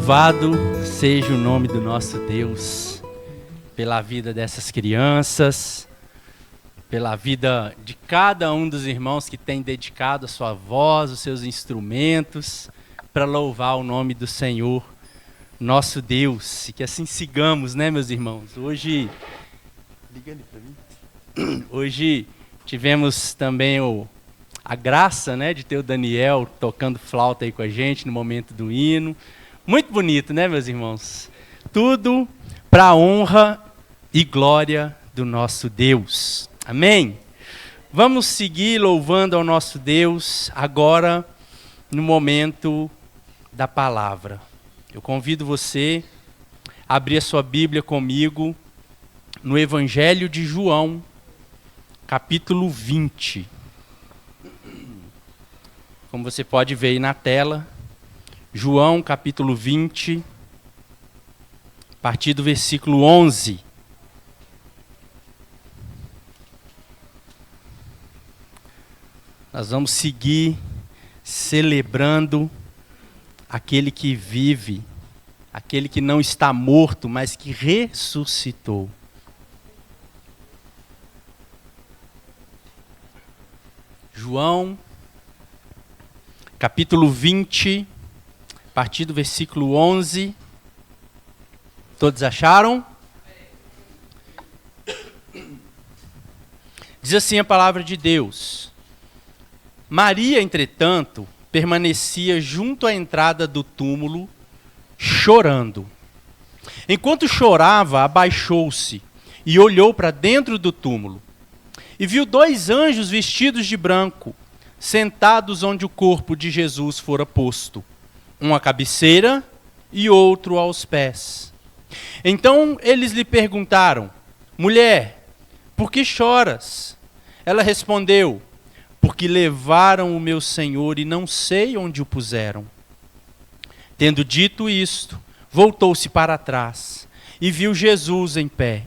Louvado seja o nome do nosso Deus, pela vida dessas crianças, pela vida de cada um dos irmãos que tem dedicado a sua voz, os seus instrumentos, para louvar o nome do Senhor, nosso Deus. E que assim sigamos, né, meus irmãos? Hoje tivemos também a graça, né, de ter o Daniel tocando flauta aí com a gente no momento do hino. Muito bonito, né, meus irmãos? Tudo para a honra e glória do nosso Deus. Amém? Vamos seguir louvando ao nosso Deus agora no momento da palavra. Eu convido você a abrir a sua Bíblia comigo no Evangelho de João, capítulo 20. Como você pode ver aí na tela, João, capítulo 20, a partir do versículo 11. Nós vamos seguir celebrando aquele que vive, aquele que não está morto, mas que ressuscitou. João, capítulo 20, a partir do versículo 11. Todos acharam? Diz assim a palavra de Deus. Maria, entretanto, permanecia junto à entrada do túmulo, chorando. Enquanto chorava, abaixou-se e olhou para dentro do túmulo. E viu 2 anjos vestidos de branco, sentados onde o corpo de Jesus fora posto, um à cabeceira e outro aos pés. Então eles lhe perguntaram: mulher, por que choras? Ela respondeu: porque levaram o meu Senhor e não sei onde o puseram. Tendo dito isto, voltou-se para trás e viu Jesus em pé,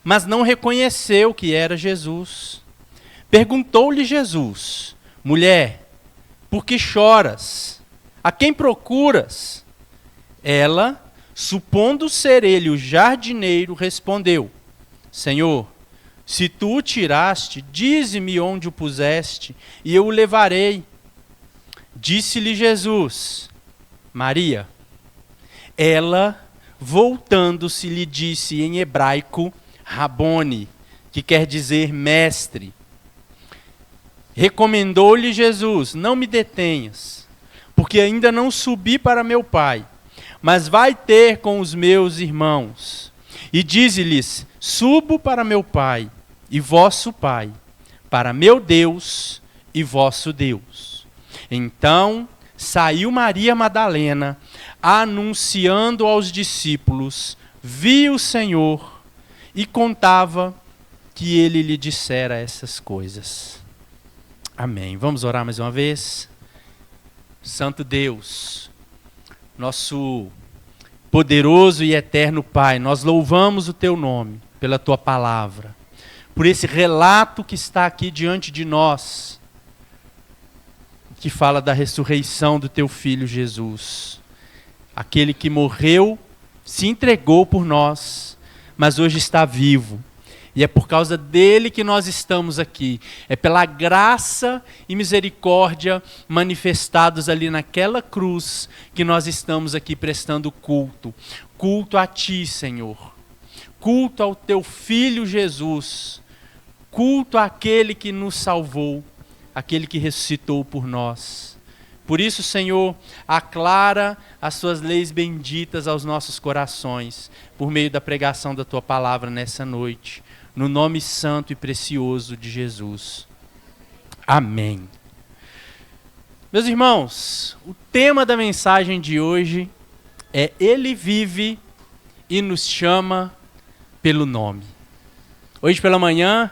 mas não reconheceu que era Jesus. Perguntou-lhe Jesus: mulher, por que choras? A quem procuras? Ela, supondo ser ele o jardineiro, respondeu: Senhor, se tu o tiraste, dize-me onde o puseste, e eu o levarei. Disse-lhe Jesus: Maria. Ela, voltando-se, lhe disse em hebraico, Rabone, que quer dizer mestre. Recomendou-lhe Jesus: não me detenhas, porque ainda não subi para meu Pai, mas vai ter com os meus irmãos. E dize-lhes: subo para meu Pai e vosso Pai, para meu Deus e vosso Deus. Então saiu Maria Madalena, anunciando aos discípulos, viu o Senhor e contava que ele lhe dissera essas coisas. Amém. Vamos orar mais uma vez? Santo Deus, nosso poderoso e eterno Pai, nós louvamos o Teu nome pela Tua palavra, por esse relato que está aqui diante de nós, que fala da ressurreição do Teu Filho Jesus, aquele que morreu, se entregou por nós, mas hoje está vivo. E é por causa dele que nós estamos aqui. É pela graça e misericórdia manifestados ali naquela cruz que nós estamos aqui prestando culto. Culto a ti, Senhor. Culto ao teu Filho Jesus. Culto àquele que nos salvou, aquele que ressuscitou por nós. Por isso, Senhor, aclara as suas leis benditas aos nossos corações, por meio da pregação da tua palavra nessa noite. No nome santo e precioso de Jesus. Amém. Meus irmãos, o tema da mensagem de hoje é Ele vive e nos chama pelo nome. Hoje pela manhã,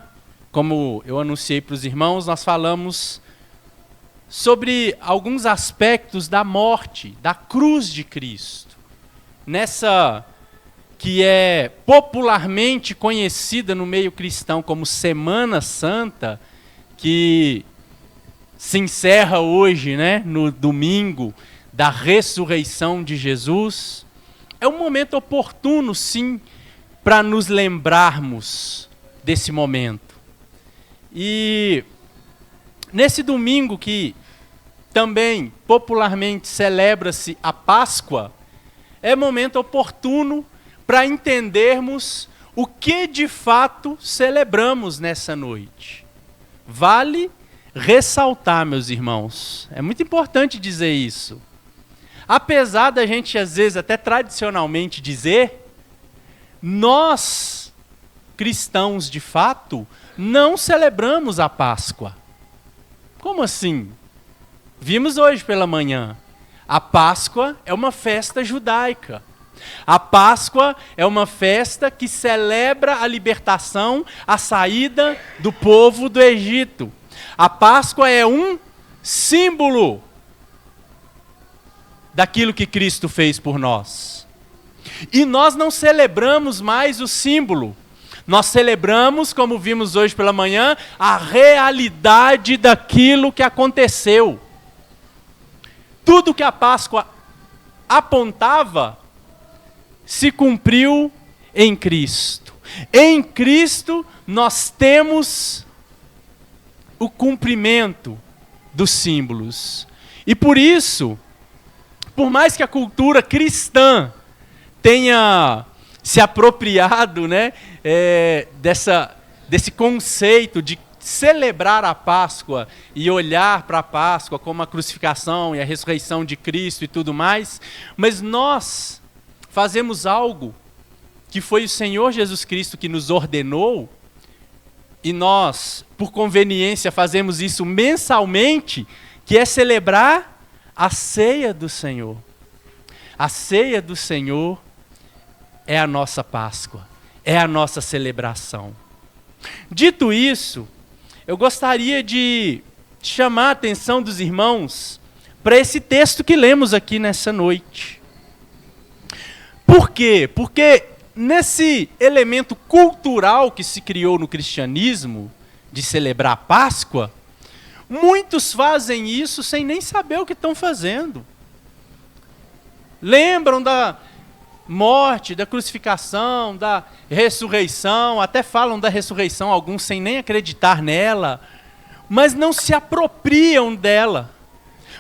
como eu anunciei para os irmãos, nós falamos sobre alguns aspectos da morte, da cruz de Cristo. Nessa que é popularmente conhecida no meio cristão como Semana Santa, que se encerra hoje, né, no domingo da ressurreição de Jesus, é um momento oportuno, sim, para nos lembrarmos desse momento. E nesse domingo que também popularmente celebra-se a Páscoa, é momento oportuno para entendermos o que de fato celebramos nessa noite. Vale ressaltar, meus irmãos, é muito importante dizer isso. Apesar da gente, às vezes, até tradicionalmente dizer, nós, cristãos de fato, não celebramos a Páscoa. Como assim? Vimos hoje pela manhã. A Páscoa é uma festa judaica. A Páscoa é uma festa que celebra a libertação, a saída do povo do Egito. A Páscoa é um símbolo daquilo que Cristo fez por nós. E nós não celebramos mais o símbolo. Nós celebramos, como vimos hoje pela manhã, a realidade daquilo que aconteceu. Tudo que a Páscoa apontava se cumpriu em Cristo. Em Cristo nós temos o cumprimento dos símbolos. E por isso, por mais que a cultura cristã tenha se apropriado, né, desse conceito de celebrar a Páscoa e olhar para a Páscoa como a crucificação e a ressurreição de Cristo e tudo mais, mas nós fazemos algo que foi o Senhor Jesus Cristo que nos ordenou, e nós, por conveniência, fazemos isso mensalmente, que é celebrar a ceia do Senhor. A ceia do Senhor é a nossa Páscoa, é a nossa celebração. Dito isso, eu gostaria de chamar a atenção dos irmãos para esse texto que lemos aqui nessa noite. Por quê? Porque nesse elemento cultural que se criou no cristianismo, de celebrar a Páscoa, muitos fazem isso sem nem saber o que estão fazendo. Lembram da morte, da crucificação, da ressurreição, até falam da ressurreição, alguns sem nem acreditar nela, mas não se apropriam dela.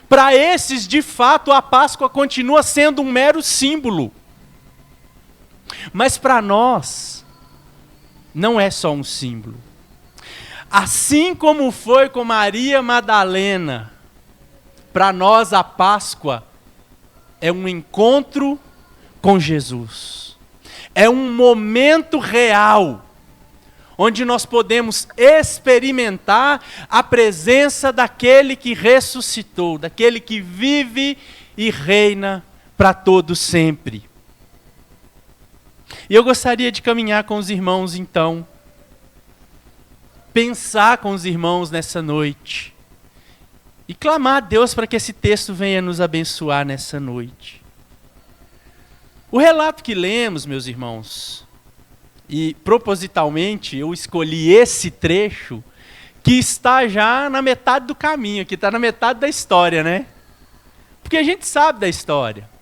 Para esses, de fato, a Páscoa continua sendo um mero símbolo. Mas para nós, não é só um símbolo. Assim como foi com Maria Madalena, para nós a Páscoa é um encontro com Jesus. É um momento real, onde nós podemos experimentar a presença daquele que ressuscitou, daquele que vive e reina para todo sempre. E eu gostaria de caminhar com os irmãos, então, pensar com os irmãos nessa noite, e clamar a Deus para que esse texto venha nos abençoar nessa noite. O relato que lemos, meus irmãos, e propositalmente eu escolhi esse trecho, que está já na metade do caminho, que está na metade da história, né? Porque a gente sabe da história.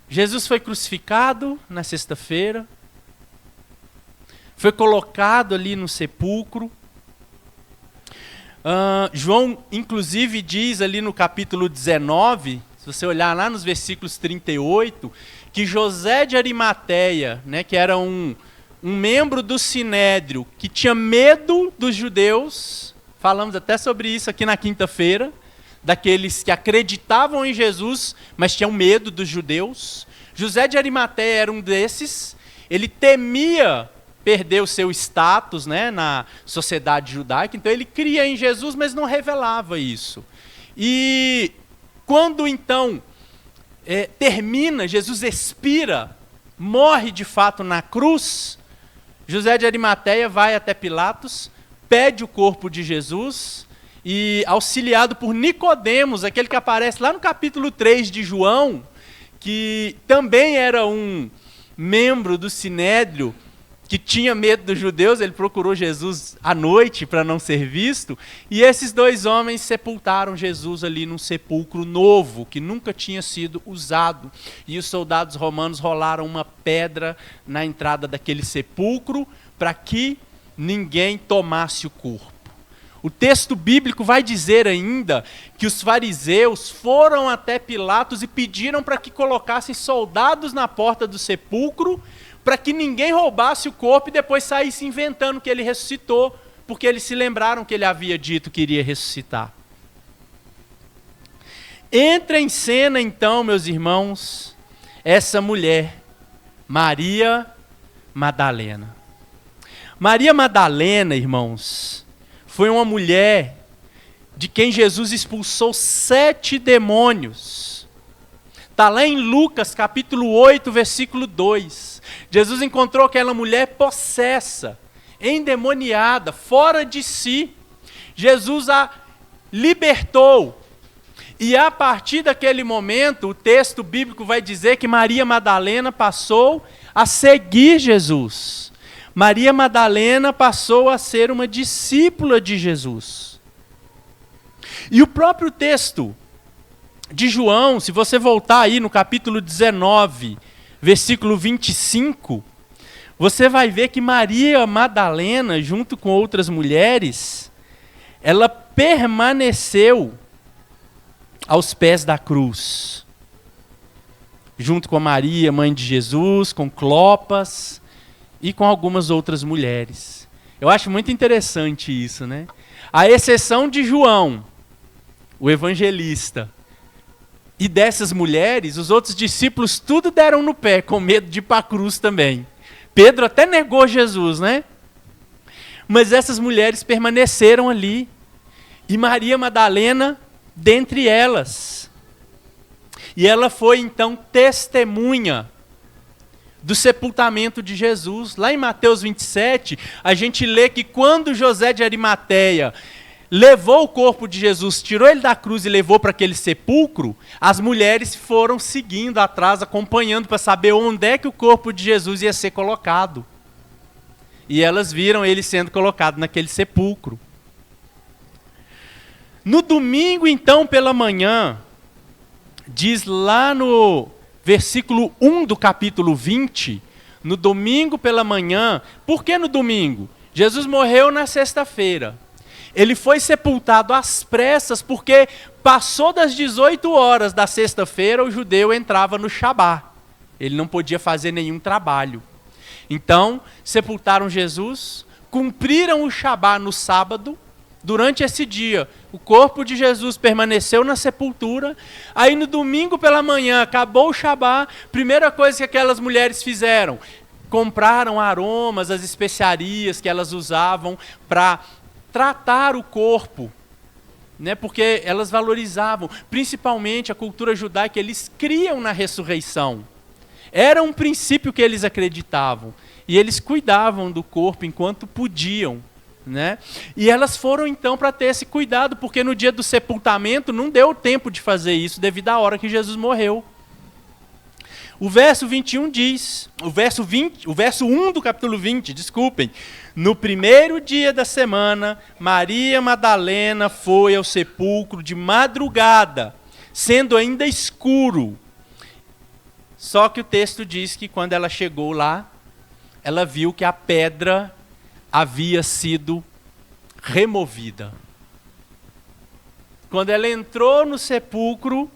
Jesus foi crucificado na sexta-feira, foi colocado ali no sepulcro. João, inclusive, diz ali no capítulo 19, se você olhar lá nos versículos 38, que José de Arimateia, né, que era um membro do Sinédrio, que tinha medo dos judeus, falamos até sobre isso aqui na quinta-feira, daqueles que acreditavam em Jesus, mas tinham medo dos judeus. José de Arimateia era um desses. Ele temia perder o seu status, né, na sociedade judaica, então ele cria em Jesus, mas não revelava isso. E quando então termina, Jesus expira, morre de fato na cruz, José de Arimateia vai até Pilatos, pede o corpo de Jesus, e auxiliado por Nicodemos, aquele que aparece lá no capítulo 3 de João, que também era um membro do Sinédrio, que tinha medo dos judeus, ele procurou Jesus à noite para não ser visto, e esses 2 homens sepultaram Jesus ali num sepulcro novo, que nunca tinha sido usado. E os soldados romanos rolaram uma pedra na entrada daquele sepulcro para que ninguém tomasse o corpo. O texto bíblico vai dizer ainda que os fariseus foram até Pilatos e pediram para que colocassem soldados na porta do sepulcro, para que ninguém roubasse o corpo e depois saísse inventando que ele ressuscitou, porque eles se lembraram que ele havia dito que iria ressuscitar. Entra em cena então, meus irmãos, essa mulher, Maria Madalena. Maria Madalena, irmãos, foi uma mulher de quem Jesus expulsou 7 demônios. Está lá em Lucas capítulo 8, versículo 2. Jesus encontrou aquela mulher possessa, endemoniada, fora de si. Jesus a libertou. E a partir daquele momento, o texto bíblico vai dizer que Maria Madalena passou a seguir Jesus. Maria Madalena passou a ser uma discípula de Jesus. E o próprio texto de João, se você voltar aí no capítulo 19, versículo 25, você vai ver que Maria Madalena, junto com outras mulheres, ela permaneceu aos pés da cruz, junto com Maria, mãe de Jesus, com Clopas e com algumas outras mulheres. Eu acho muito interessante isso, né? À exceção de João, o evangelista, e dessas mulheres, os outros discípulos tudo deram no pé, com medo de ir para a cruz também. Pedro até negou Jesus, né? Mas essas mulheres permaneceram ali. E Maria Madalena, dentre elas. E ela foi então testemunha do sepultamento de Jesus. Lá em Mateus 27, a gente lê que quando José de Arimateia levou o corpo de Jesus, tirou ele da cruz e levou para aquele sepulcro, as mulheres foram seguindo atrás, acompanhando para saber onde é que o corpo de Jesus ia ser colocado. E elas viram ele sendo colocado naquele sepulcro. No domingo, então, pela manhã, diz lá no versículo 1 do capítulo 20, no domingo pela manhã, por que no domingo? Jesus morreu na sexta-feira. Ele foi sepultado às pressas porque passou das 18 horas da sexta-feira, o judeu entrava no Shabá. Ele não podia fazer nenhum trabalho. Então, sepultaram Jesus, cumpriram o Shabá no sábado. Durante esse dia, o corpo de Jesus permaneceu na sepultura. Aí no domingo pela manhã, acabou o Shabá, primeira coisa que aquelas mulheres fizeram, compraram aromas, as especiarias que elas usavam para tratar o corpo, né? Porque elas valorizavam, principalmente a cultura judaica, eles criam na ressurreição. Era um princípio que eles acreditavam. E eles cuidavam do corpo enquanto podiam, né? E elas foram então para ter esse cuidado, porque no dia do sepultamento não deu tempo de fazer isso, devido à hora que Jesus morreu. O verso 21 diz, o verso 1 do capítulo 20, desculpem. No primeiro dia da semana, Maria Madalena foi ao sepulcro de madrugada, sendo ainda escuro. Só que o texto diz que quando ela chegou lá, ela viu que a pedra havia sido removida. Quando ela entrou no sepulcro,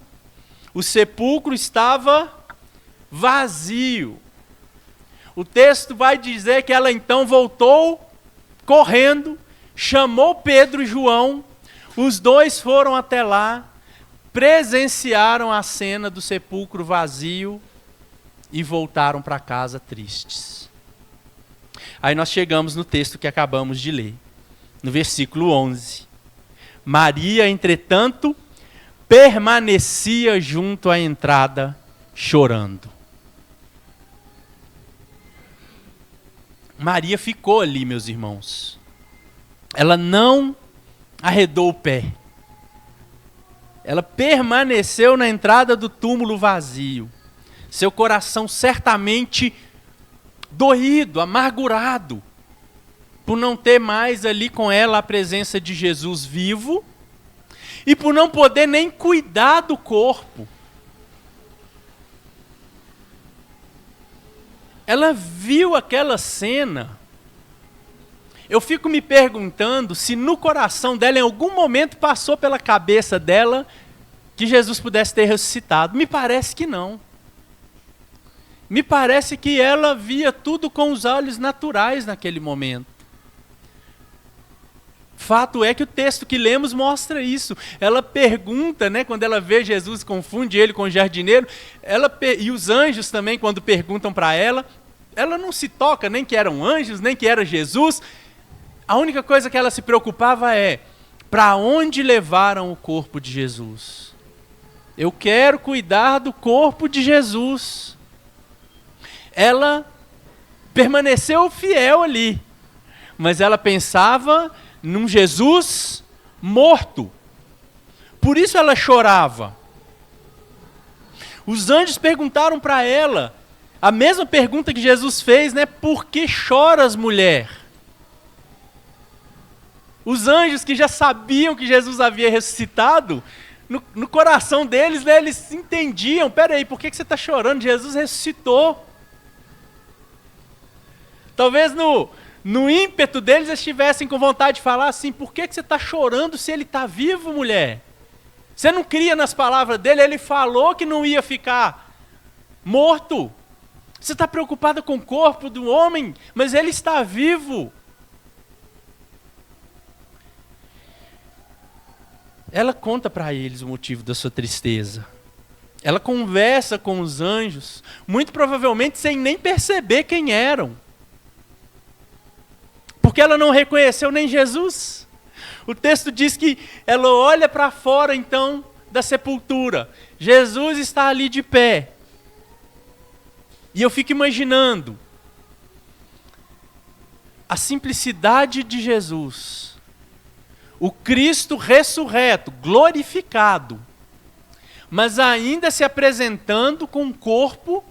o sepulcro estava vazio. O texto vai dizer que ela então voltou correndo, chamou Pedro e João, os dois foram até lá, presenciaram a cena do sepulcro vazio e voltaram para casa tristes. Aí nós chegamos no texto que acabamos de ler, no versículo 11. Maria, entretanto, permanecia junto à entrada, chorando. Maria ficou ali, meus irmãos. Ela não arredou o pé. Ela permaneceu na entrada do túmulo vazio. Seu coração certamente doído, amargurado, por não ter mais ali com ela a presença de Jesus vivo, e por não poder nem cuidar do corpo. Ela viu aquela cena. Eu fico me perguntando se no coração dela, em algum momento, passou pela cabeça dela que Jesus pudesse ter ressuscitado. Me parece que não. Me parece que ela via tudo com os olhos naturais naquele momento. Fato é que o texto que lemos mostra isso. Ela pergunta, né, quando ela vê Jesus, confunde ele com o jardineiro, e os anjos também, quando perguntam para ela não se toca nem que eram anjos, nem que era Jesus. A única coisa que ela se preocupava é: para onde levaram o corpo de Jesus? Eu quero cuidar do corpo de Jesus. Ela permaneceu fiel ali, mas ela pensava num Jesus morto. Por isso ela chorava. Os anjos perguntaram para ela a mesma pergunta que Jesus fez, né? Por que choras, mulher? Os anjos que já sabiam que Jesus havia ressuscitado, no coração deles, né, eles entendiam: peraí, por que você está chorando? Jesus ressuscitou. Talvez no ímpeto deles eles estivessem com vontade de falar assim: por que você está chorando se ele está vivo, mulher? Você não cria nas palavras dele? Ele falou que não ia ficar morto. Você está preocupada com o corpo do homem, mas ele está vivo. Ela conta para eles o motivo da sua tristeza. Ela conversa com os anjos, muito provavelmente sem nem perceber quem eram. Porque ela não reconheceu nem Jesus. O texto diz que ela olha para fora, então, da sepultura. Jesus está ali de pé. E eu fico imaginando a simplicidade de Jesus. O Cristo ressurreto, glorificado, mas ainda se apresentando com um corpo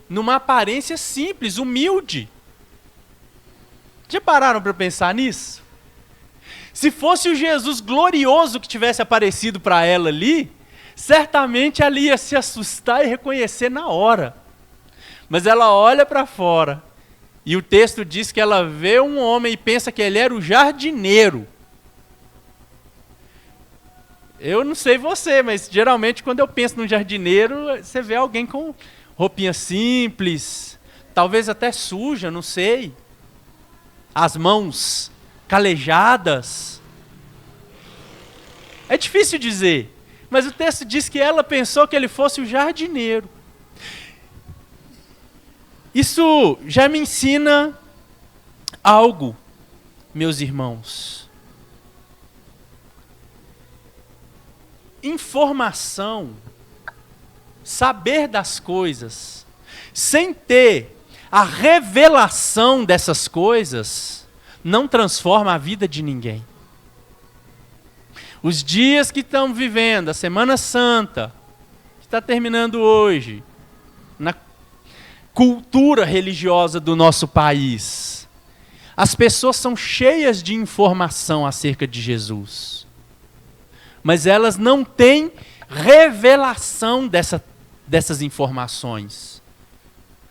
numa aparência simples, humilde. Já pararam para pensar nisso? Se fosse o Jesus glorioso que tivesse aparecido para ela ali, certamente ela ia se assustar e reconhecer na hora. Mas ela olha para fora, e o texto diz que ela vê um homem e pensa que ele era o jardineiro. Eu não sei você, mas geralmente quando eu penso num jardineiro, você vê alguém com roupinha simples, talvez até suja, não sei. As mãos calejadas. É difícil dizer, mas o texto diz que ela pensou que ele fosse o jardineiro. Isso já me ensina algo, meus irmãos. Informação, saber das coisas, sem ter a revelação dessas coisas, não transforma a vida de ninguém. Os dias que estamos vivendo, a Semana Santa, que está terminando hoje, na cultura religiosa do nosso país, as pessoas são cheias de informação acerca de Jesus, mas elas não têm revelação dessas informações.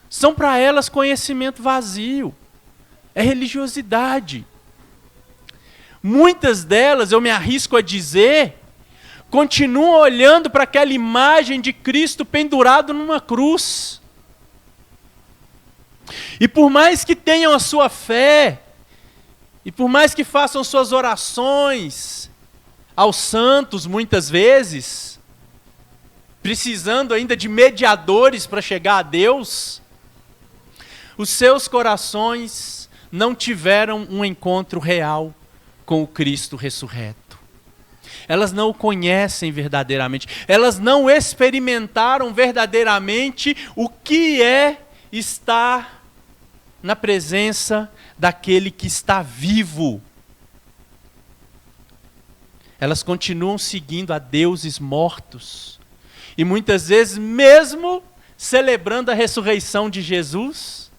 São para elas conhecimento vazio, é religiosidade. Muitas delas, eu me arrisco a dizer, continuam olhando para aquela imagem de Cristo pendurado numa cruz. E por mais que tenham a sua fé, e por mais que façam suas orações aos santos muitas vezes, precisando ainda de mediadores para chegar a Deus, os seus corações não tiveram um encontro real com o Cristo ressurreto. Elas não o conhecem verdadeiramente, elas não experimentaram verdadeiramente o que é estar na presença daquele que está vivo. Elas continuam seguindo a deuses mortos. E muitas vezes, mesmo celebrando a ressurreição de Jesus,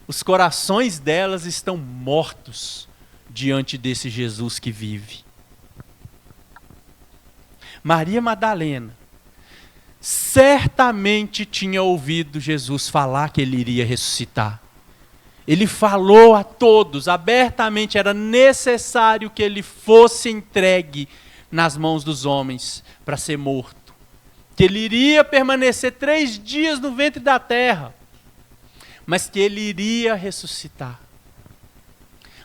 os corações delas estão mortos diante desse Jesus que vive. Maria Madalena certamente tinha ouvido Jesus falar que ele iria ressuscitar. Ele falou a todos abertamente, era necessário que ele fosse entregue nas mãos dos homens para ser morto. Que ele iria permanecer 3 dias no ventre da terra, mas que ele iria ressuscitar.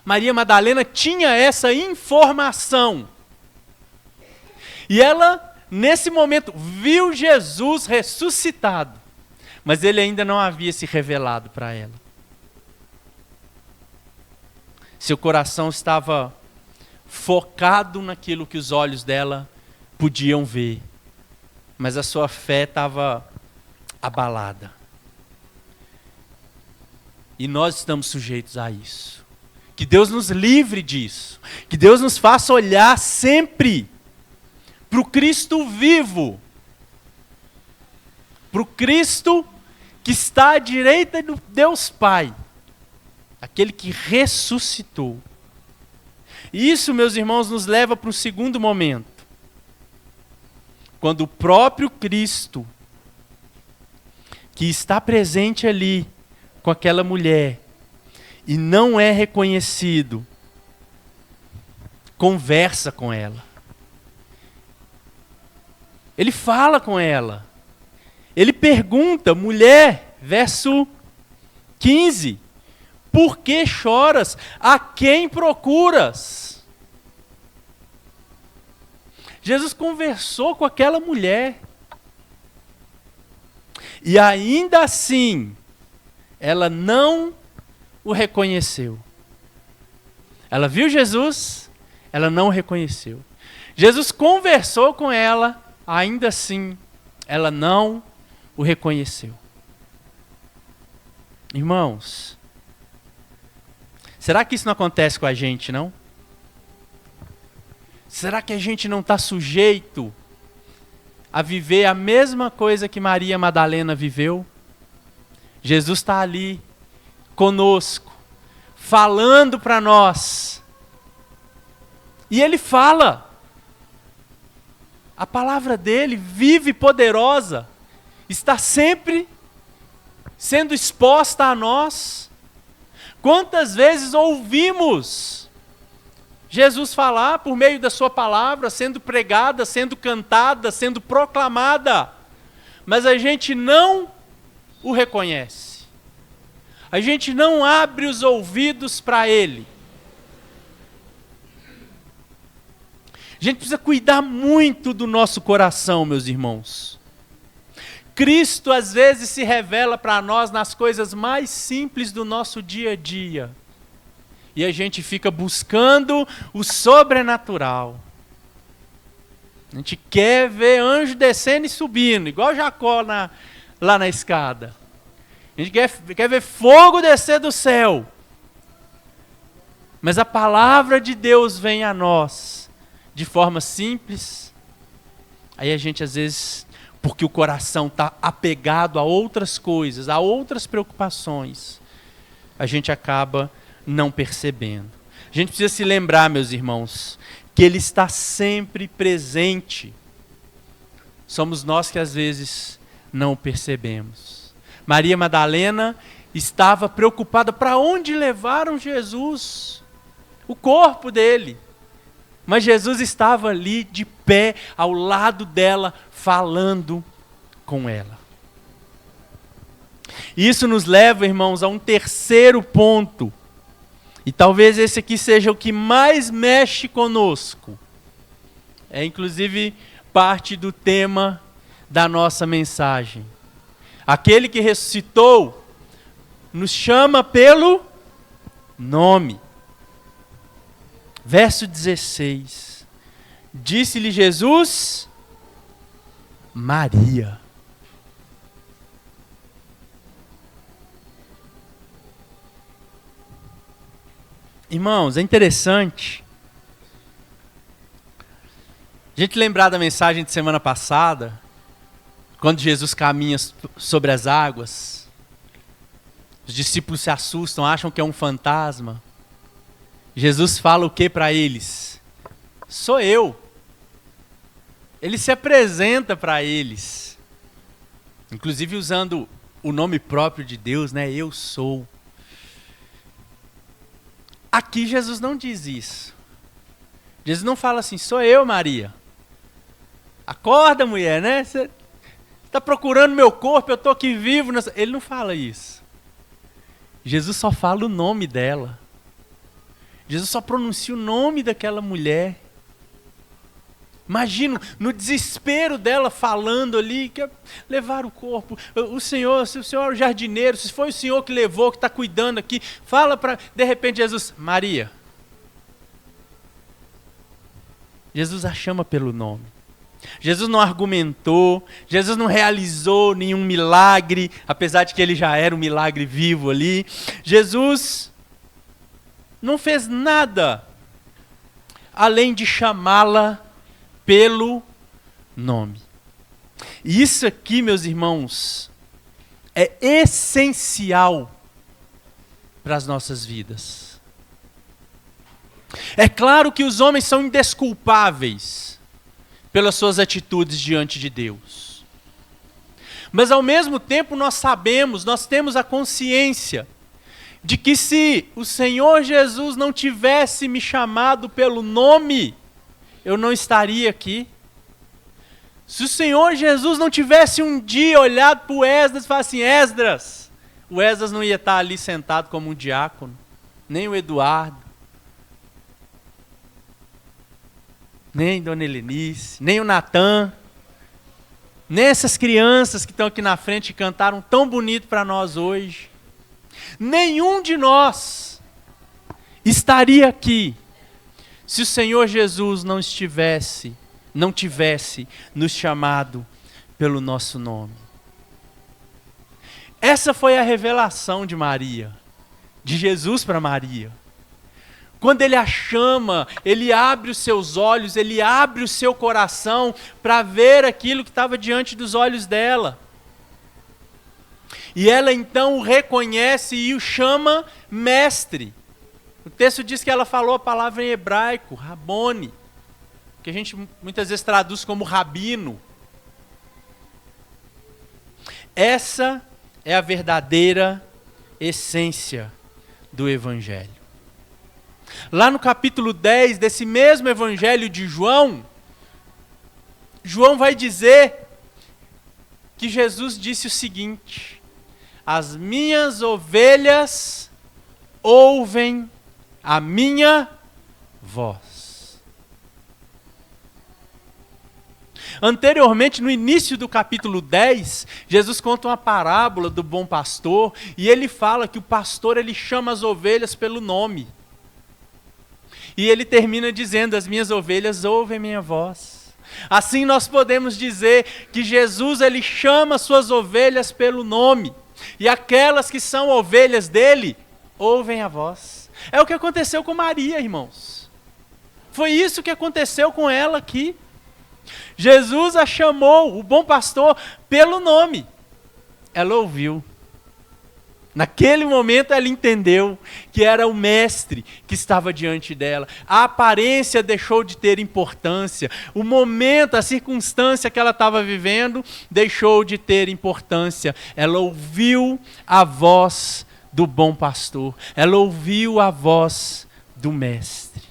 Maria Madalena tinha essa informação. E ela, nesse momento, viu Jesus ressuscitado, mas ele ainda não havia se revelado para ela. Seu coração estava focado naquilo que os olhos dela podiam ver, mas a sua fé estava abalada. E nós estamos sujeitos a isso. Que Deus nos livre disso. Que Deus nos faça olhar sempre para o Cristo vivo, para o Cristo que está à direita do Deus Pai, aquele que ressuscitou. E isso, meus irmãos, nos leva para um segundo momento. Quando o próprio Cristo, que está presente ali com aquela mulher e não é reconhecido, conversa com ela. Ele fala com ela. Ele pergunta, mulher, verso 15, por que choras? A quem procuras? Jesus conversou com aquela mulher. E ainda assim, ela não o reconheceu. Ela viu Jesus, ela não o reconheceu. Jesus conversou com ela, ainda assim, ela não o reconheceu. Irmãos, será que isso não acontece com a gente, não? Será que a gente não está sujeito a viver a mesma coisa que Maria Madalena viveu? Jesus está ali, conosco, falando para nós. E Ele fala. A palavra dele, viva e poderosa, está sempre sendo exposta a nós. Quantas vezes ouvimos Jesus falar por meio da sua palavra, sendo pregada, sendo cantada, sendo proclamada, mas a gente não o reconhece. A gente não abre os ouvidos para ele. A gente precisa cuidar muito do nosso coração, meus irmãos. Cristo às vezes se revela para nós nas coisas mais simples do nosso dia a dia. E a gente fica buscando o sobrenatural. A gente quer ver anjo descendo e subindo, igual Jacó lá na escada. A gente quer ver fogo descer do céu. Mas a palavra de Deus vem a nós de forma simples. Aí a gente às vezes, porque o coração está apegado a outras coisas, a outras preocupações, a gente acaba não percebendo. A gente precisa se lembrar, meus irmãos, que Ele está sempre presente. Somos nós que às vezes não percebemos. Maria Madalena estava preocupada para onde levaram Jesus, o corpo dele. Mas Jesus estava ali de pé ao lado dela, falando com ela. Isso nos leva, irmãos, a um terceiro ponto. E talvez esse aqui seja o que mais mexe conosco. É inclusive parte do tema da nossa mensagem. Aquele que ressuscitou nos chama pelo nome. Verso 16. Disse-lhe Jesus, Maria. Irmãos, é interessante a gente lembrar da mensagem de semana passada, quando Jesus caminha sobre as águas. Os discípulos se assustam, acham que é um fantasma. Jesus fala o que para eles? Sou eu. Ele se apresenta para eles. Inclusive usando o nome próprio de Deus, né? Eu sou. Aqui Jesus não diz isso. Jesus não fala assim, sou eu, Maria. Acorda, mulher, né? Você está procurando meu corpo, eu estou aqui vivo. Ele não fala isso. Jesus só fala o nome dela. Jesus só pronuncia o nome daquela mulher. Imagina, no desespero dela falando ali, que levar o corpo. O Senhor, se o Senhor é o jardineiro, se foi o Senhor que levou, que está cuidando aqui, fala para, de repente, Jesus, Maria. Jesus a chama pelo nome. Jesus não argumentou, Jesus não realizou nenhum milagre, apesar de que ele já era um milagre vivo ali. Jesus não fez nada além de chamá-la pelo nome. E isso aqui, meus irmãos, é essencial para as nossas vidas. É claro que os homens são indesculpáveis pelas suas atitudes diante de Deus. Mas ao mesmo tempo nós sabemos, nós temos a consciência de que se o Senhor Jesus não tivesse me chamado pelo nome, eu não estaria aqui. Se o Senhor Jesus não tivesse um dia olhado para o Esdras e falado assim, Esdras, o Esdras não ia estar ali sentado como um diácono, nem o Eduardo, nem Dona Helenice, nem o Natan, nem essas crianças que estão aqui na frente e cantaram tão bonito para nós hoje. Nenhum de nós estaria aqui se o Senhor Jesus não tivesse nos chamado pelo nosso nome. Essa foi a revelação de Maria, de Jesus para Maria. Quando ele a chama, ele abre os seus olhos, ele abre o seu coração para ver aquilo que estava diante dos olhos dela. E ela então o reconhece e o chama mestre. O texto diz que ela falou a palavra em hebraico, Rabone, que a gente muitas vezes traduz como rabino. Essa é a verdadeira essência do Evangelho. Lá no capítulo 10 desse mesmo Evangelho de João, João vai dizer que Jesus disse o seguinte: as minhas ovelhas ouvem a minha voz. Anteriormente, no início do capítulo 10, Jesus conta uma parábola do bom pastor, e ele fala que o pastor ele chama as ovelhas pelo nome. E ele termina dizendo, as minhas ovelhas ouvem minha voz. Assim nós podemos dizer que Jesus ele chama suas ovelhas pelo nome. E aquelas que são ovelhas dele, ouvem a voz. É o que aconteceu com Maria, irmãos. Foi isso que aconteceu com ela aqui. Jesus a chamou, o bom pastor, pelo nome. Ela ouviu. Naquele momento ela entendeu que era o mestre que estava diante dela. A aparência deixou de ter importância. O momento, a circunstância que ela estava vivendo deixou de ter importância. Ela ouviu a voz do bom pastor. Ela ouviu a voz do mestre.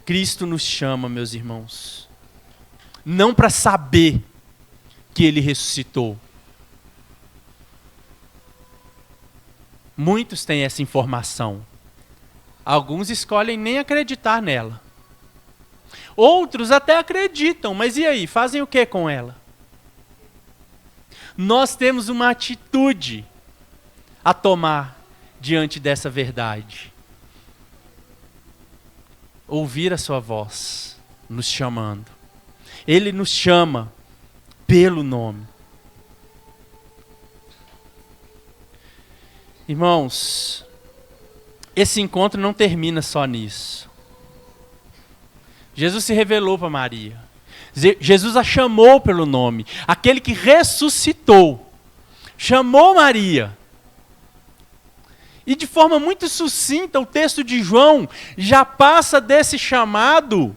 Cristo nos chama, meus irmãos, não para saber que ele ressuscitou. Muitos têm essa informação. Alguns escolhem nem acreditar nela. Outros até acreditam, mas e aí? Fazem o que com ela? Nós temos uma atitude a tomar diante dessa verdade. Ouvir a sua voz nos chamando. Ele nos chama pelo nome. Irmãos, esse encontro não termina só nisso. Jesus se revelou para Maria. Jesus a chamou pelo nome. Aquele que ressuscitou chamou Maria. E de forma muito sucinta, o texto de João já passa desse chamado,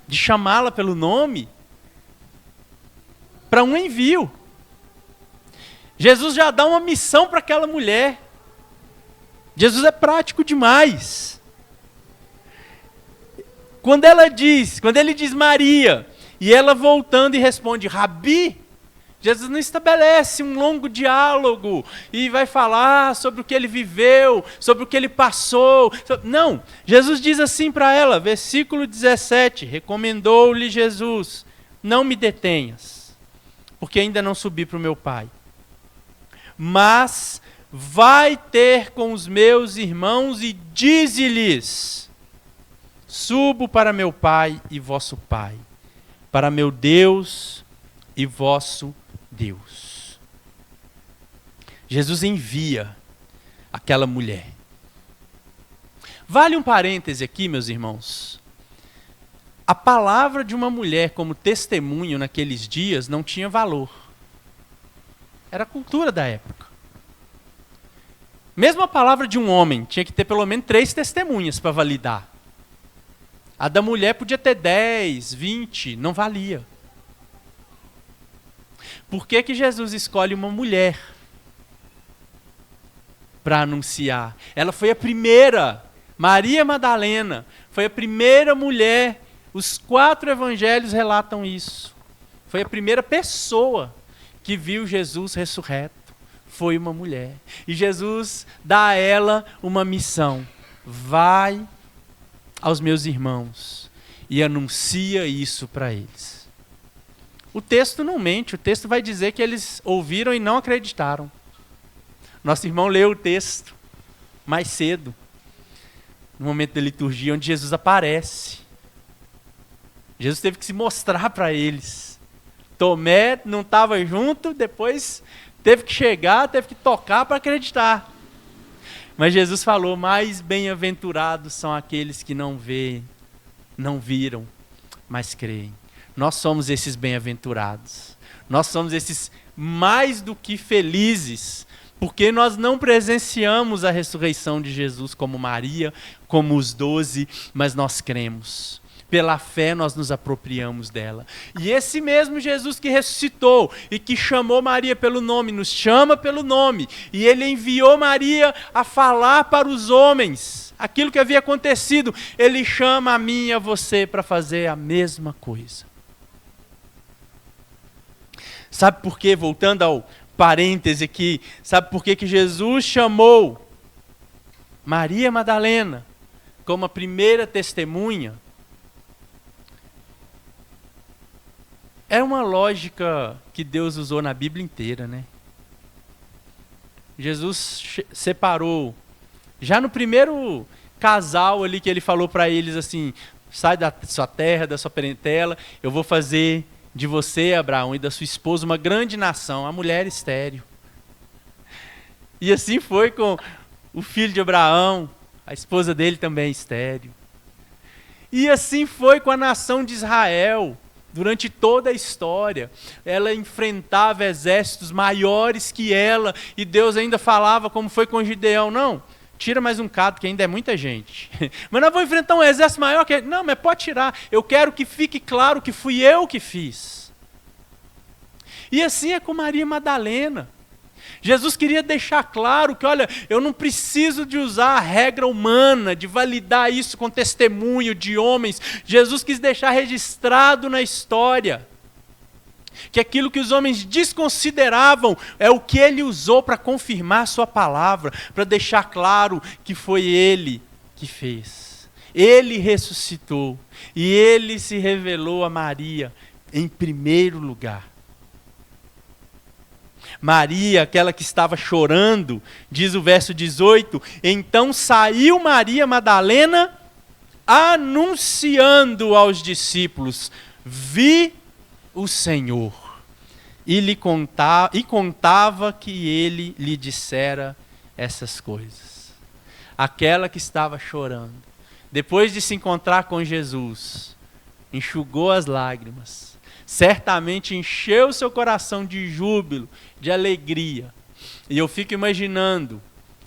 de chamá-la pelo nome, para um envio. Jesus já dá uma missão para aquela mulher. Jesus é prático demais. Quando ele diz Maria, e ela voltando e responde Rabi, Jesus não estabelece um longo diálogo e vai falar sobre o que ele viveu, sobre o que ele passou. Não, Jesus diz assim para ela, versículo 17, recomendou-lhe Jesus, não me detenhas, porque ainda não subi para o meu Pai. Mas vai ter com os meus irmãos e dize-lhes, subo para meu Pai e vosso Pai, para meu Deus e vosso Deus. Jesus envia aquela mulher. Vale um parêntese aqui, meus irmãos. A palavra de uma mulher como testemunho naqueles dias não tinha valor. Era a cultura da época. Mesmo a palavra de um homem tinha que ter pelo menos 3 testemunhas para validar. A da mulher podia ter 10, 20, não valia. Por que que Jesus escolhe uma mulher para anunciar? Ela foi a primeira, Maria Madalena, foi a primeira mulher, os 4 evangelhos relatam isso. Foi a primeira pessoa que viu Jesus ressurreto, foi uma mulher. E Jesus dá a ela uma missão, vai aos meus irmãos e anuncia isso para eles. O texto não mente, o texto vai dizer que eles ouviram e não acreditaram. Nosso irmão leu o texto mais cedo, no momento da liturgia, onde Jesus aparece. Jesus teve que se mostrar para eles. Tomé não estava junto, depois teve que chegar, teve que tocar para acreditar. Mas Jesus falou, mais bem-aventurados são aqueles que não veem, não viram, mas creem. Nós somos esses bem-aventurados. Nós somos esses mais do que felizes, porque nós não presenciamos a ressurreição de Jesus como Maria, como os 12, mas nós cremos. Pela fé nós nos apropriamos dela. E esse mesmo Jesus que ressuscitou e que chamou Maria pelo nome, nos chama pelo nome. E ele enviou Maria a falar para os homens aquilo que havia acontecido. Ele chama a mim e a você para fazer a mesma coisa. Sabe por quê? Voltando ao parêntese aqui, sabe por quê que Jesus chamou Maria Madalena como a primeira testemunha? É uma lógica que Deus usou na Bíblia inteira, né? Jesus separou, já no primeiro casal ali que ele falou para eles assim, sai da sua terra, da sua parentela, eu vou fazer de você, Abraão, e da sua esposa uma grande nação, a mulher estéril. E assim foi com o filho de Abraão, a esposa dele também estéril. E assim foi com a nação de Israel. Durante toda a história, ela enfrentava exércitos maiores que ela, e Deus ainda falava, como foi com Gideão, não, tira mais um bocado, que ainda é muita gente. Mas nós vamos enfrentar um exército maior que ele. Não, mas pode tirar, eu quero que fique claro que fui eu que fiz. E assim é com Maria Madalena. Jesus queria deixar claro que, olha, eu não preciso de usar a regra humana, de validar isso com testemunho de homens. Jesus quis deixar registrado na história que aquilo que os homens desconsideravam é o que ele usou para confirmar sua palavra, para deixar claro que foi ele que fez. Ele ressuscitou e ele se revelou a Maria em primeiro lugar. Maria, aquela que estava chorando, diz o verso 18, então saiu Maria Madalena anunciando aos discípulos, vi o Senhor, e contava que ele lhe dissera essas coisas. Aquela que estava chorando, depois de se encontrar com Jesus, enxugou as lágrimas, certamente encheu seu coração de júbilo, de alegria. E eu fico imaginando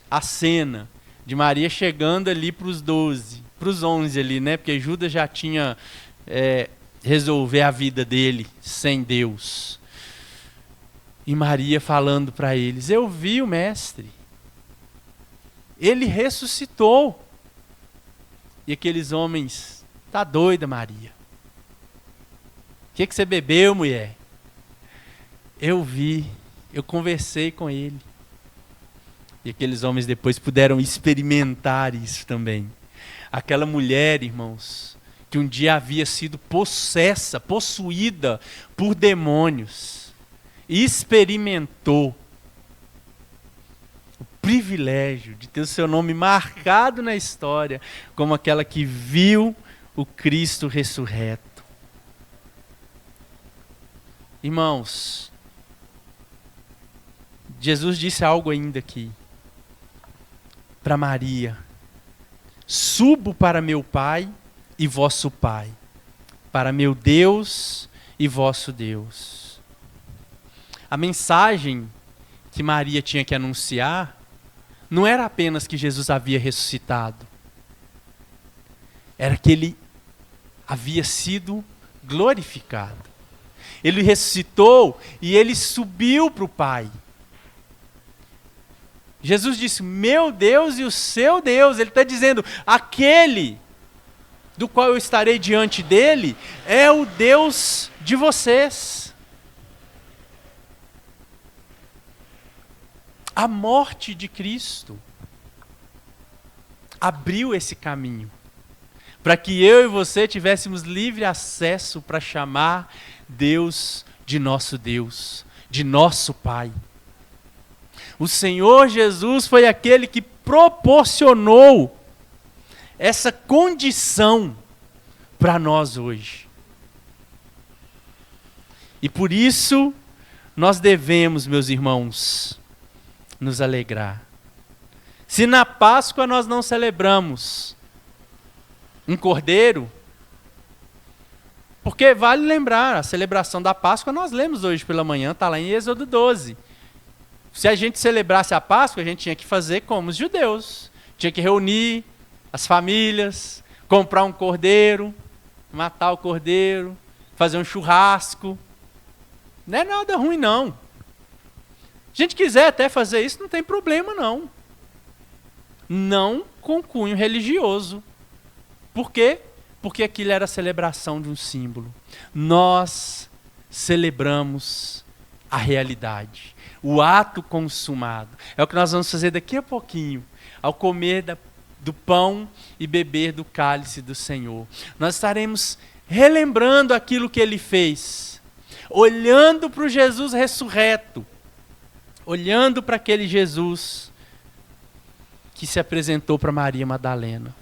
a cena de Maria chegando ali para os 12, para os 11 ali, né? Porque Judas já tinha resolver a vida dele sem Deus. E Maria falando para eles: eu vi o Mestre, ele ressuscitou. E aqueles homens: tá doida, Maria? O que você bebeu, mulher? Eu vi, eu conversei com ele. E aqueles homens depois puderam experimentar isso também. Aquela mulher, irmãos, que um dia havia sido possuída por demônios, experimentou o privilégio de ter o seu nome marcado na história como aquela que viu o Cristo ressurreto. Irmãos, Jesus disse algo ainda aqui para Maria: subo para meu Pai e vosso Pai, para meu Deus e vosso Deus. A mensagem que Maria tinha que anunciar não era apenas que Jesus havia ressuscitado, era que ele havia sido glorificado. Ele ressuscitou e ele subiu para o Pai. Jesus disse: meu Deus e o seu Deus. Ele está dizendo: aquele do qual eu estarei diante dele é o Deus de vocês. A morte de Cristo abriu esse caminho para que eu e você tivéssemos livre acesso para chamar Deus de nosso Deus, de nosso Pai. O Senhor Jesus foi aquele que proporcionou essa condição para nós hoje. E por isso nós devemos, meus irmãos, nos alegrar. Se na Páscoa nós não celebramos um cordeiro, porque vale lembrar, a celebração da Páscoa nós lemos hoje pela manhã, está lá em Êxodo 12. Se a gente celebrasse a Páscoa, a gente tinha que fazer como os judeus. Tinha que reunir as famílias, comprar um cordeiro, matar o cordeiro, fazer um churrasco. Não é nada ruim, não. Se a gente quiser até fazer isso, não tem problema, não. Não com cunho religioso. Por quê? Porque aquilo era a celebração de um símbolo. Nós celebramos a realidade, o ato consumado. É o que nós vamos fazer daqui a pouquinho, ao comer do pão e beber do cálice do Senhor. Nós estaremos relembrando aquilo que Ele fez, olhando para o Jesus ressurreto, olhando para aquele Jesus que se apresentou para Maria Madalena.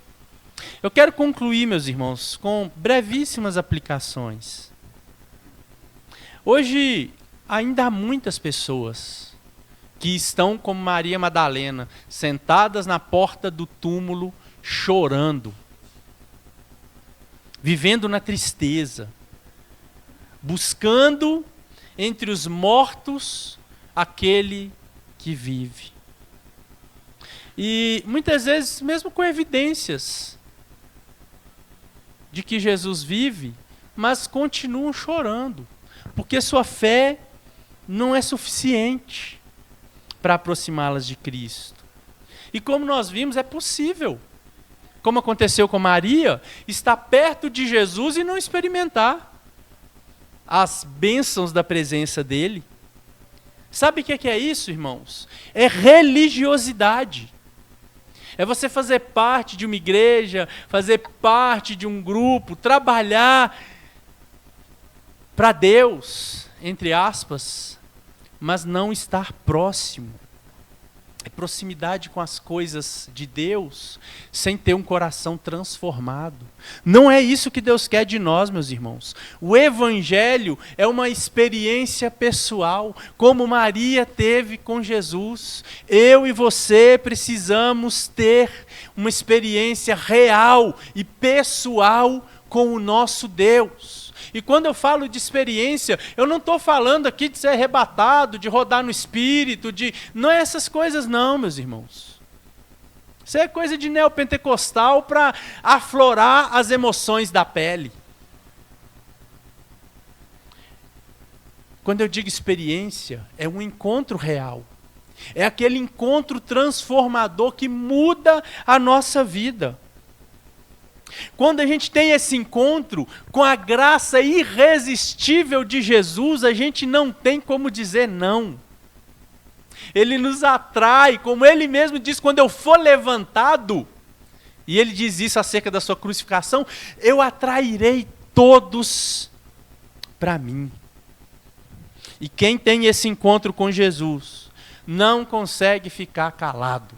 Eu quero concluir, meus irmãos, com brevíssimas aplicações. Hoje, ainda há muitas pessoas que estão como Maria Madalena, sentadas na porta do túmulo, chorando, vivendo na tristeza, buscando entre os mortos aquele que vive. E muitas vezes, mesmo com evidências de que Jesus vive, mas continuam chorando, porque sua fé não é suficiente para aproximá-las de Cristo. E como nós vimos, é possível, como aconteceu com Maria, estar perto de Jesus e não experimentar as bênçãos da presença dele. Sabe o que é isso, irmãos? É religiosidade. É você fazer parte de uma igreja, fazer parte de um grupo, trabalhar para Deus, entre aspas, mas não estar próximo. É proximidade com as coisas de Deus, sem ter um coração transformado. Não é isso que Deus quer de nós, meus irmãos. O Evangelho é uma experiência pessoal, como Maria teve com Jesus. Eu e você precisamos ter uma experiência real e pessoal com o nosso Deus. E quando eu falo de experiência, eu não estou falando aqui de ser arrebatado, de rodar no espírito, não é essas coisas não, meus irmãos. Isso é coisa de neopentecostal para aflorar as emoções da pele. Quando eu digo experiência, é um encontro real. É aquele encontro transformador que muda a nossa vida. Quando a gente tem esse encontro com a graça irresistível de Jesus, a gente não tem como dizer não. Ele nos atrai, como ele mesmo diz, quando eu for levantado, e ele diz isso acerca da sua crucificação, eu atrairei todos para mim. E quem tem esse encontro com Jesus, não consegue ficar calado.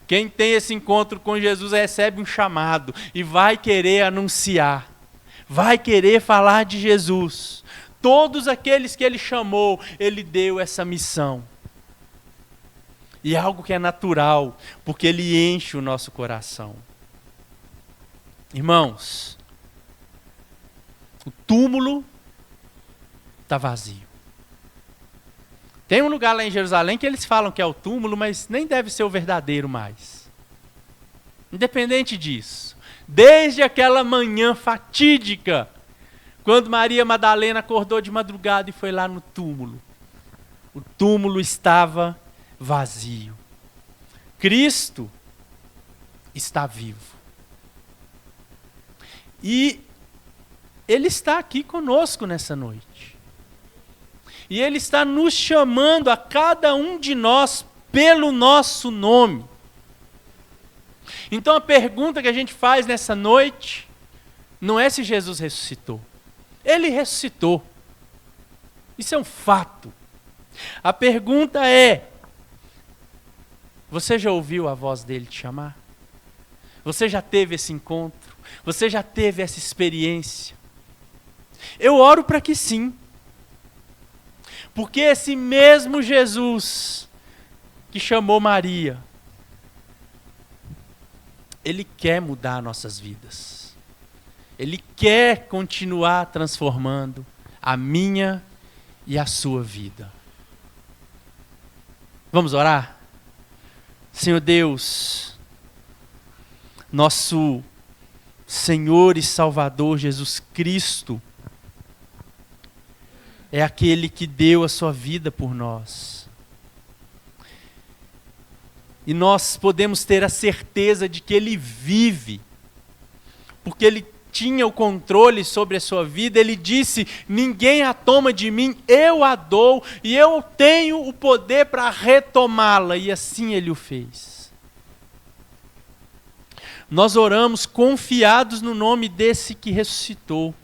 Quem tem esse encontro com Jesus recebe um chamado e vai querer anunciar, vai querer falar de Jesus. Todos aqueles que ele chamou, ele deu essa missão. E é algo que é natural, porque ele enche o nosso coração. Irmãos, o túmulo está vazio. Tem um lugar lá em Jerusalém que eles falam que é o túmulo, mas nem deve ser o verdadeiro mais. Independente disso, desde aquela manhã fatídica, quando Maria Madalena acordou de madrugada e foi lá no túmulo, o túmulo estava vazio. Cristo está vivo. E Ele está aqui conosco nessa noite. E Ele está nos chamando a cada um de nós pelo nosso nome. Então a pergunta que a gente faz nessa noite não é se Jesus ressuscitou. Ele ressuscitou. Isso é um fato. A pergunta é: você já ouviu a voz dele te chamar? Você já teve esse encontro? Você já teve essa experiência? Eu oro para que sim. Porque esse mesmo Jesus que chamou Maria, Ele quer mudar nossas vidas. Ele quer continuar transformando a minha e a sua vida. Vamos orar? Senhor Deus, nosso Senhor e Salvador Jesus Cristo, é aquele que deu a sua vida por nós. E nós podemos ter a certeza de que Ele vive, porque Ele tinha o controle sobre a sua vida. Ele disse: ninguém a toma de mim, eu a dou, e eu tenho o poder para retomá-la. E assim Ele o fez. Nós oramos confiados no nome desse que ressuscitou.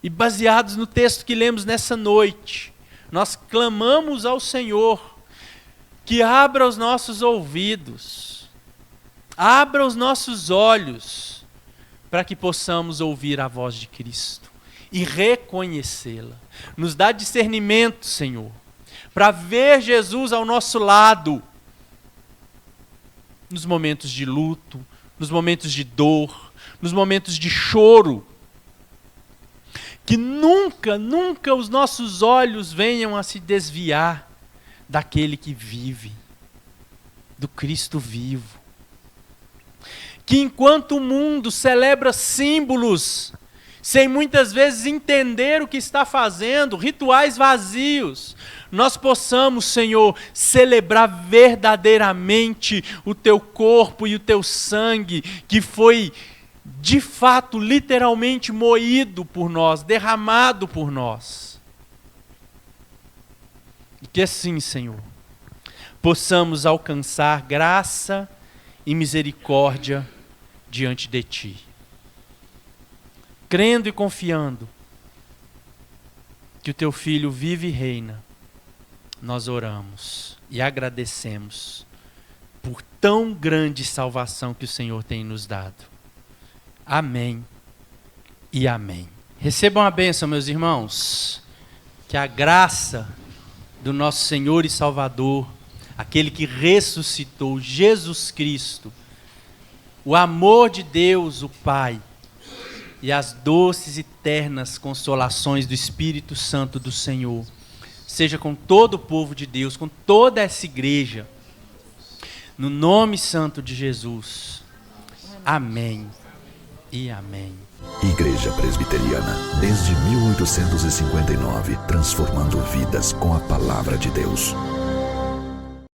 E baseados no texto que lemos nessa noite, nós clamamos ao Senhor que abra os nossos ouvidos, abra os nossos olhos, para que possamos ouvir a voz de Cristo e reconhecê-la. Nos dá discernimento, Senhor, para ver Jesus ao nosso lado, nos momentos de luto, nos momentos de dor, nos momentos de choro. Que nunca, nunca os nossos olhos venham a se desviar daquele que vive, do Cristo vivo. Que enquanto o mundo celebra símbolos, sem muitas vezes entender o que está fazendo, rituais vazios, nós possamos, Senhor, celebrar verdadeiramente o Teu corpo e o Teu sangue, que foi de fato, literalmente moído por nós, derramado por nós. E que assim, Senhor, possamos alcançar graça e misericórdia diante de Ti. Crendo e confiando que o Teu Filho vive e reina, nós oramos e agradecemos por tão grande salvação que o Senhor tem nos dado. Amém e amém. Recebam a bênção, meus irmãos. Que a graça do nosso Senhor e Salvador, aquele que ressuscitou, Jesus Cristo, o amor de Deus, o Pai, e as doces e ternas consolações do Espírito Santo do Senhor seja com todo o povo de Deus, com toda essa igreja, no nome santo de Jesus. Amém e amém. Igreja Presbiteriana, desde 1859, transformando vidas com a palavra de Deus.